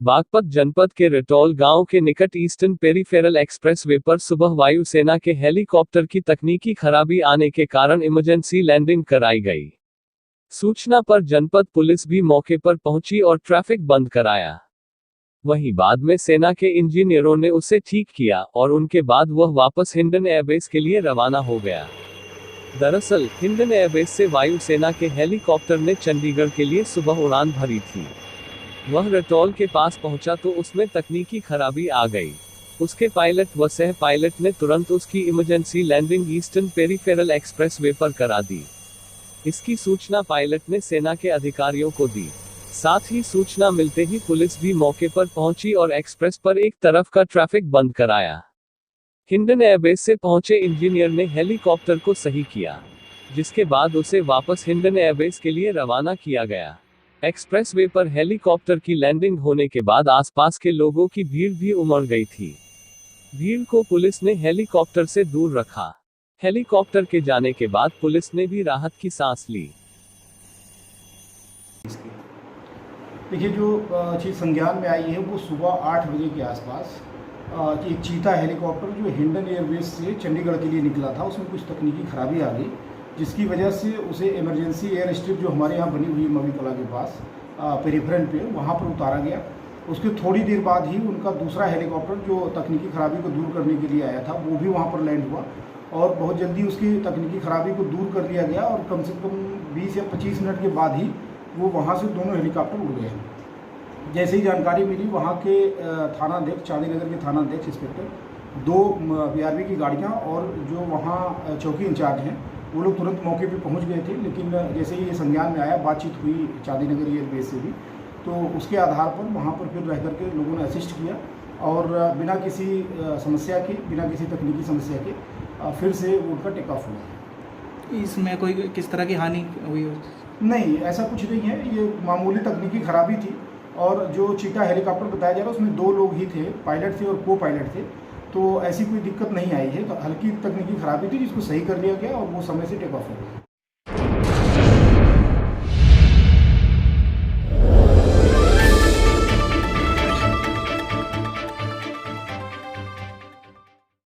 बागपत जनपद के रटौल गांव के निकट ईस्टर्न पेरिफेरल एक्सप्रेसवे पर सुबह वायुसेना के हेलीकॉप्टर की तकनीकी खराबी आने के कारण इमरजेंसी लैंडिंग कराई गई। सूचना पर जनपद पुलिस भी मौके पर पहुंची और ट्रैफिक बंद कराया। वहीं बाद में सेना के इंजीनियरों ने उसे ठीक किया और उनके बाद वह वापस हिंडन एयरबेस के लिए रवाना हो गया। दरअसल हिंडन एयरबेस से वायुसेना के हेलीकॉप्टर ने चंडीगढ़ के लिए सुबह उड़ान भरी थी। वह रटौल के पास पहुंचा तो उसमें तकनीकी खराबी आ गई। उसके पायलट व सह पायलट ने तुरंत उसकी emergency landing eastern peripheral expressway पर करा दी। इसकी सूचना पायलट ने सेना के अधिकारियों को दी। साथ ही सूचना मिलते ही पुलिस भी मौके पर पहुंची और एक्सप्रेस पर एक तरफ का ट्रैफिक बंद कराया। हिंडन एयरबेस से पहुंचे इंजीनियर ने हेलीकॉप्टर को सही किया, जिसके बाद उसे वापस हिंडन एयरबेस के लिए रवाना किया गया। एक्सप्रेसवे पर हेलीकॉप्टर की लैंडिंग होने के बाद आसपास के लोगों की भीड़ भी उमड़ गई थी। भीड़ को पुलिस ने हेलीकॉप्टर से दूर रखा। हेलीकॉप्टर के जाने के बाद पुलिस ने भी राहत की सांस ली। देखिए, जो चीज़ संज्ञान में आई है वो सुबह 8 बजे के आसपास एक चीता हेलीकॉप्टर जो हिंडन एयरबेस से चंडीगढ़ के लिए निकला था, उसमें कुछ तकनीकी खराबी आ गई, जिसकी वजह से उसे इमरजेंसी एयर स्ट्रिप जो हमारे यहाँ बनी हुई है मवी कला के पास पेरिफेरल पे, वहाँ पर उतारा गया। उसके थोड़ी देर बाद ही उनका दूसरा हेलीकॉप्टर जो तकनीकी खराबी को दूर करने के लिए आया था वो भी वहाँ पर लैंड हुआ और बहुत जल्दी उसकी तकनीकी खराबी को दूर कर लिया गया और कम से कम 20 या 25 मिनट के बाद ही वो वहाँ से दोनों हेलीकॉप्टर उड़ गए। जैसे ही जानकारी मिली, वहाँ के थानाध्यक्ष, चांदीनगर के थानाध्यक्ष इंस्पेक्टर, 2 PRV की गाड़ियाँ और जो वहाँ चौकी इंचार्ज हैं वो लोग तुरंत मौके पे पहुँच गए थे। लेकिन जैसे ही ये संज्ञान में आया, बातचीत हुई चांदीनगर एयरबेस से भी, तो उसके आधार पर वहाँ पर फिर रह करके लोगों ने असिस्ट किया और बिना किसी समस्या के, बिना किसी तकनीकी समस्या के फिर से उनका टेक ऑफ हुआ। इसमें कोई किस तरह की हानि हुई हो? नहीं, ऐसा कुछ नहीं है, ये मामूली तकनीकी खराबी थी। और जो चीता हेलीकॉप्टर बताया जा रहा है उसमें 2 लोग ही थे, पायलट थे और को पायलट थे, तो ऐसी कोई दिक्कत नहीं आई है। तो हल्की तकनीकी खराबी थी जिसको सही कर लिया गया और वो समय से टेक ऑफ हो गया।